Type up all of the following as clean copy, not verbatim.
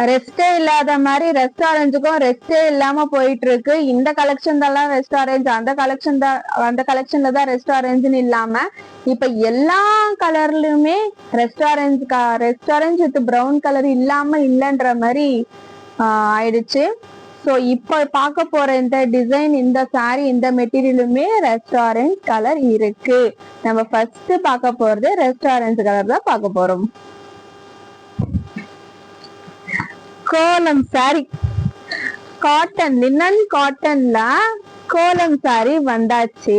ரெஸ்டே இல்லாத மாதிரி ரெஸ்டாரண்ட்டுக்கும் ரெஸ்டே இல்லாம போயிட்டு இருக்கு. இந்த கலெக்ஷன் தான் ரெஸ்டாரண்ட், அந்த கலெக்ஷன்ல தான் ரெஸ்டாரண்ட்னு இல்லாம இப்ப எல்லா கலர்லயுமே ரெஸ்டாரண்ட் வித் பிரவுன் கலர் இல்லாம இல்லைன்ற மாதிரி ஆயிடுச்சு. ஸோ இப்போ பார்க்க போற இந்த டிசைன், இந்த சாரி, இந்த மெட்டீரியலுமே ரெஸ்டாரண்ட் கலர் இருக்கு. நம்ம ஃபர்ஸ்ட் பார்க்க போறது ரெஸ்டாரண்ட் கலர் தான் பார்க்க போறோம். கோலம் சாரி, காட்டன், லினன் காட்டன்ல கோலம் சாரி வந்தாச்சு.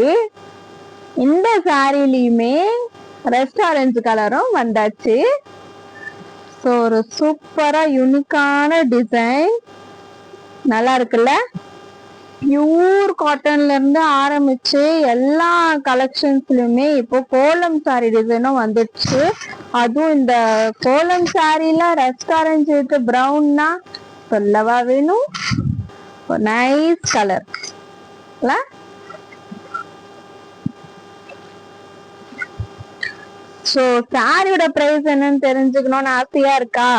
இந்த சாரிலையுமே ரெஸ்டாரண்ட் கலரும் வந்தாச்சு. ஸோ ஒரு சூப்பரா யூனிக்கான டிசைன், நல்லா இருக்குல்ல. பியூர் காட்டன்ல இருந்து ஆரம்பிச்சு எல்லா கலெக்ஷன்ஸ்லயுமே இப்போ கோலம் சாரி டிசைனும் வந்துடுச்சு. அதுவும் இந்த கோலம் சாரில ரெஸ்டாரண்ட் வித் பிரவுன்னா சொல்லவா வேணும். Nice colour. சோ சாரியோட பிரைஸ் என்னன்னு தெரிஞ்சுக்கணும்னு ஆசையா இருக்கா?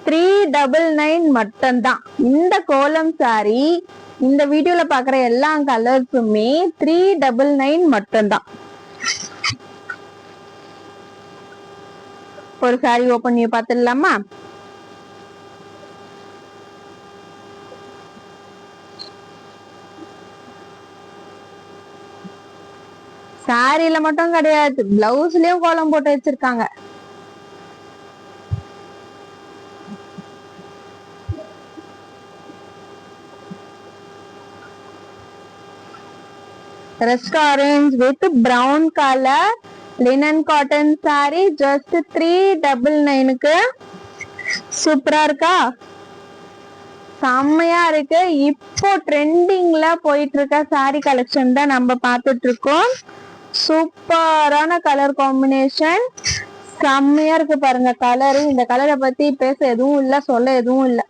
399 மட்டும்தான். இந்த கோலம் சாரி, இந்த வீடியோல பாக்குற எல்லா கலர்ஸுமே 399 மட்டும்தான். ஒரு சாரி ஓபன் பண்ணி பார்த்துடலாமா? சாரியில மட்டும் கிடையாது, பிளவுஸ்லயும் கோலம் போட்டு வச்சிருக்காங்க. Restaurant with brown color linen cotton saree just 399க்கு சூப்பரா இருக்கா? செம்மையா இருக்கு. இப்போ ட்ரெண்டிங்ல போயிட்டு இருக்க சாரி கலெக்ஷன் தான் நம்ம பார்த்துட்டு இருக்கோம். சூப்பரான கலர் காம்பினேஷன், செம்மையா இருக்கு பாருங்க கலரு. இந்த கலரை பத்தி பேச எதுவும் இல்லை, சொல்ல எதுவும் இல்லை.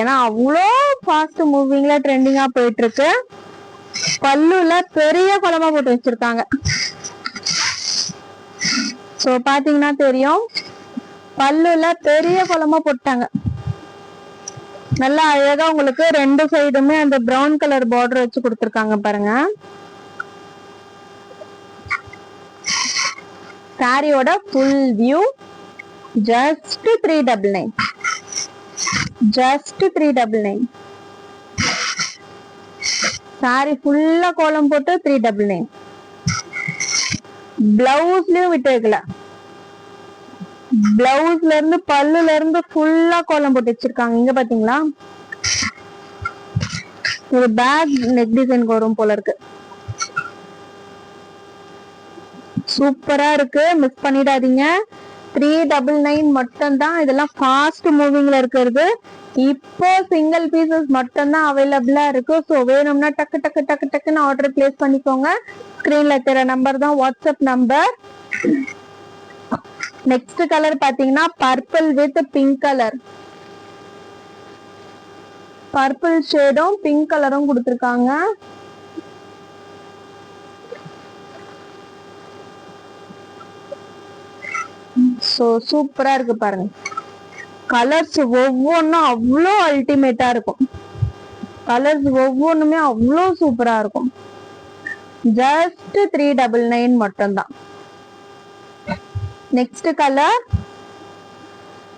ஏன்னா அவ்வளோ ஃபாஸ்ட் மூவிங்ல ட்ரெண்டிங்கா போயிட்டு இருக்கு. பல்லுல பெரிய குழம்பா போட்டு வச்சிருக்காங்க. சோ பாத்தீங்கன்னா தெரியும், பல்லுல பெரிய குழம்பா போட்டாங்க. நல்லா அழகா உங்களுக்கு ரெண்டு சைடுமே அந்த பிரவுன் கலர் பார்டர் வச்சு கொடுத்துருக்காங்க பாருங்க. சாரியோட full view just 399, just 399. Sorry ஃபுல்லா கோலம் போட்டு 399. பிளவுஸ்லயும் விட்டு வைக்கல, பிளவுஸ்ல இருந்து பல்லுல இருந்து ஃபுல்லா கோலம் போட்டு வச்சிருக்காங்க. இங்க பாத்தீங்களா, ஒரு பேக் நெக் டிசைன் வரும் போல இருக்கு. சூப்பரா இருக்கு, மிஸ் பண்ணிடாதீங்க. 399 மட்டும் தான். இதெல்லாம் ஃபாஸ்ட் மூவிங்ல இருக்கிறது. இப்போ சிங்கிள் பீசஸ் மட்டும் தான் அவைலபிளா இருக்கு. ஸோ வேணும்னா டக்கு டக்கு டக்கு டக்குன்னு ஆர்டர் பிளேஸ் பண்ணிக்கோங்க. ஸ்கிரீன்ல இருக்கிற நம்பர் தான் வாட்ஸ்அப் நம்பர். நெக்ஸ்ட் கலர் பாத்தீங்கன்னா purple with pink colour. Purple ஷேடும் பிங்க் கலரும் கொடுத்துருக்காங்க. சோ சூப்பரா இருக்கு பாருங்க. கலர்ஸ் ஒவ்வொன்றும் அவ்வளோ அல்டிமேட்டா இருக்கும். கலர்ஸ் ஒவ்வொன்றுமே அவ்வளோ சூப்பரா இருக்கும். ஜஸ்ட் 399 மட்டும்தான். நெக்ஸ்ட் கலர்,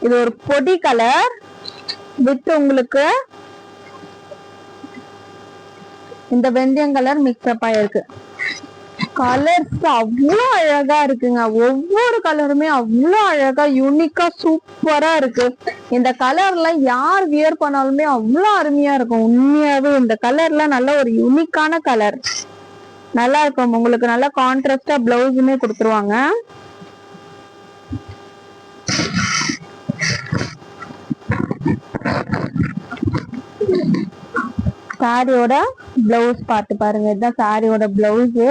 இது ஒரு பொடி கலர் வித் உங்களுக்கு இந்த வெந்தயம் கலர் மிக்ஸ்அப் ஆயிருக்கு. கலர்ஸ் அவ்வளோ அழகா இருக்குங்க. ஒவ்வொரு கலருமே அவ்வளோ அழகா யூனிக்கா சூப்பரா இருக்கு. இந்த கலர்ல யார் வியர் பண்ணாலுமே அவ்வளோ அருமையா இருக்கும். உண்மையாவே இந்த கலர்ல நல்ல ஒரு யூனிக்கான கலர், நல்லா இருக்கும். உங்களுக்கு நல்லா கான்ட்ராஸ்டா பிளவுஸுமே கொடுத்துருவாங்க. சாரியோட பிளவுஸ் பார்த்து பாருங்க. இதுதான் சாரியோட பிளவுஸ்.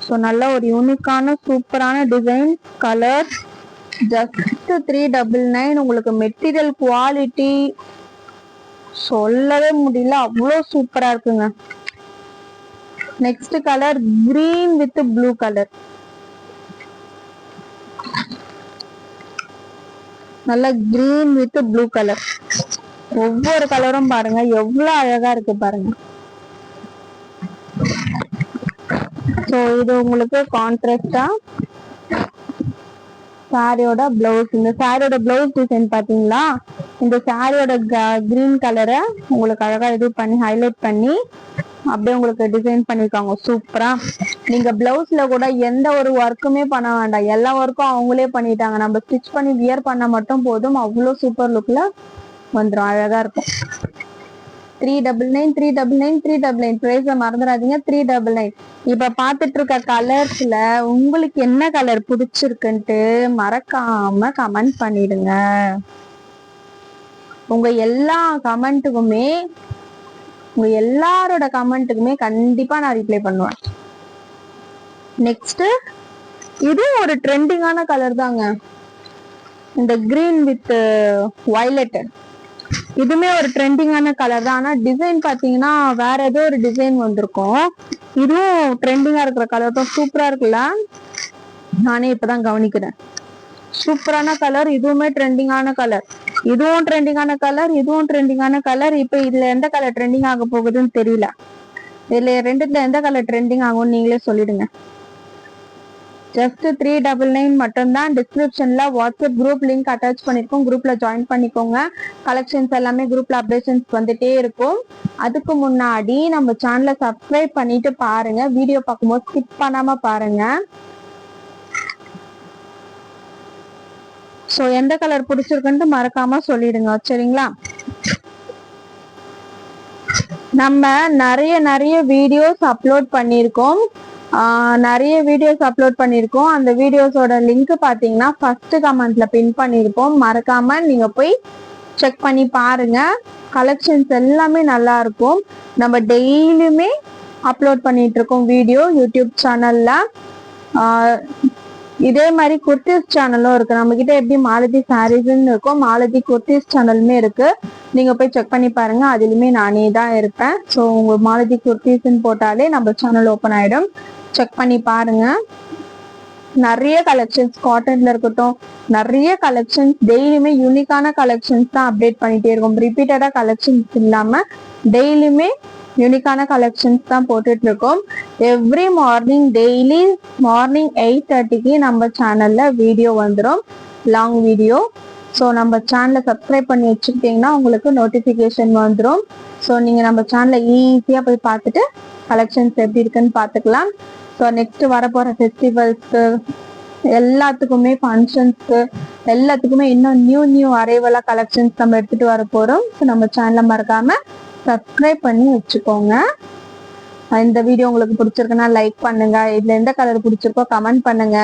ஸோ நல்ல ஒரு யூனிக்கான சூப்பரான டிசைன், கலர். ஜஸ்ட் 399. உங்களுக்கு மெட்டீரியல் குவாலிட்டி சொல்லவே முடியல, அவ்வளோ சூப்பரா இருக்குங்க. Next colour green with blue colour. நல்ல கிரீன் வித் ப்ளூ கலர். ஒவ்வொரு கலரும் பாருங்க எவ்வளவு அழகா இருக்கு பாருங்க. சோ இது உங்களுக்கு கான்ட்ராஸ்டா சாரியோட பிளவுஸ். இந்த சாரியோட பிளவுஸ் டிசைன் பாத்தீங்களா? இந்த சாரியோட கிரீன் கலரை உங்களுக்கு அழகா இது பண்ணி ஹைலைட் பண்ணி அப்படியே உங்களுக்கு டிசைன் பண்ணிருக்காங்க சூப்பரா. நீங்க பிளவுஸ்ல கூட எந்த ஒரு ஒர்க்குமே பண்ண வேண்டாம், எல்லா ஒர்க்கும் அவங்களே பண்ணிட்டாங்க. நம்ம ஸ்டிச் பண்ணி வியர் பண்ண மட்டும் போதும். அவ்வளவு சூப்பர் லுக்ல வந்துடும், அழகா இருக்கும். 399 399 399 பிரைஸ மறந்துடாதீங்க. 399. இப்ப பாத்துட்டு இருக்க கலர்ஸ்ல உங்களுக்கு என்ன கலர் பிடிச்சிருக்குன்ட்டு மறக்காம கமெண்ட் பண்ணிடுங்க. உங்க எல்லா கமெண்ட்டுக்குமே உங்க எல்லாரோட கமெண்ட்டுக்குமே கண்டிப்பா நான் ரிப்ளை பண்ணுவேன். நெக்ஸ்ட் இது ஒரு ட்ரெண்டிங்கான கலர் தாங்க, இந்த கிரீன் வித் வயலட். இதுமே ஒரு ட்ரெண்டிங்கான கலர் தான். ஆனா டிசைன் பாத்தீங்கன்னா வேற ஏதோ ஒரு டிசைன் வந்திருக்கும். இதுவும் ட்ரெண்டிங்கா இருக்கிற கலர் தான். சூப்பரா இருக்குல்ல? நானே இப்பதான் கவனிக்கிறேன். சூப்பரான கலர். இதுவுமே ட்ரெண்டிங்கான கலர். இதுவும் ட்ரெண்டிங்கான கலர், இதுவும் ட்ரெண்டிங்கான கலர். இப்ப இதுல எந்த கலர் ட்ரெண்டிங் ஆக போகுதுன்னு தெரியல. இதுல ரெண்டுத்துல எந்த கலர் ட்ரெண்டிங் ஆகும் நீங்களே சொல்லிடுங்க. ஜஸ்ட் 399 மட்டும்தான். டிஸ்கிரிப்ஷன்ல வாட்ஸ்அப் குரூப் லிங்க் அட்டாச் பண்ணிருக்கோம், குரூப்ல ஜாயின் பண்ணிக்கோங்க. கலெக்ஷன்ஸ் எல்லாமே குரூப்ல அப்டேஷன்ஸ் வந்துட்டே இருக்கும். அதுக்கு முன்னாடி நம்ம சேனலை சப்ஸ்கிரைப் பண்ணிட்டு பாருங்க. வீடியோ பார்க்கும்போது ஸ்கிப் பண்ணாம பாருங்க. சோ எந்த கலர் பிடிச்சிருக்குன்னு மறக்காம சொல்லிடுங்க, சரிங்களா? நம்ம நிறைய வீடியோஸ் அப்லோட் பண்ணிருக்கோம். அந்த வீடியோஸோட லிங்க் பாத்தீங்கன்னா ஃபர்ஸ்ட் கமெண்ட்ல பின் பண்ணிருப்போம். மறக்காம நீங்க போய் செக் பண்ணி பாருங்க. கலெக்ஷன்ஸ் எல்லாமே நல்லா இருக்கும். நம்ம டெய்லியுமே அப்லோட் பண்ணிட்டு இருக்கோம் வீடியோ யூடியூப் சேனல்ல. இதே மாதிரி குர்த்திஸ் சேனலும் இருக்கு. நம்ம கிட்ட எப்படி மாலதி சாரீஸ்ன்னு இருக்கும், மாலதி குர்த்திஸ் சேனலுமே இருக்கு. நீங்க போய் செக் பண்ணி பாருங்க. அதுலயுமே நானே தான் இருப்பேன். ஸோ உங்க மாலதி குர்த்திஸ்ன்னு போட்டாலே நம்ம சேனல் ஓப்பன் ஆயிடும். செக் பண்ணி பாருங்க. நிறைய கலெக்ஷன்ஸ் காட்டன்ல இருக்கட்டும், நிறைய கலெக்ஷன்ஸ் டெய்லியுமே யூனிக்கான கலெக்ஷன்ஸ் தான் அப்டேட் பண்ணிட்டே இருக்கும். ரிப்பீட்டடா கலெக்ஷன்ஸ் இல்லாம டெய்லியுமே யூனிக்கான கலெக்ஷன்ஸ் தான் போட்டுட்டு இருக்கோம். எவ்ரி மார்னிங் டெய்லி மார்னிங் 8:30க்கு நம்ம சேனல்ல வீடியோ வந்துடும், லாங் வீடியோ. ஸோ நம்ம சேனலை சப்ஸ்கிரைப் பண்ணி வச்சுக்கிட்டீங்கன்னா உங்களுக்கு நோட்டிஃபிகேஷன் வந்துடும். ஸோ நீங்க நம்ம சேனலை ஈஸியா போய் பார்த்துட்டு கலெக்ஷன்ஸ் எப்படி இருக்குன்னு பார்த்துக்கலாம். ஸோ நெக்ஸ்ட் வரப்போற ஃபெஸ்டிவல்ஸ்க்கு எல்லாத்துக்குமே, ஃபங்க்ஷன்ஸ்க்கு எல்லாத்துக்குமே இன்னும் நியூ அரைவலா கலெக்ஷன்ஸ் நம்ம எடுத்துட்டு வர போறோம். ஸோ நம்ம சேனலை மறக்காம சப்ஸ்கிரைப் பண்ணி வச்சுக்கோங்க. இந்த வீடியோ உங்களுக்கு பிடிச்சிருக்குன்னா லைக் பண்ணுங்க. இதுல எந்த கலர் பிடிச்சிருக்கோ கமெண்ட் பண்ணுங்க.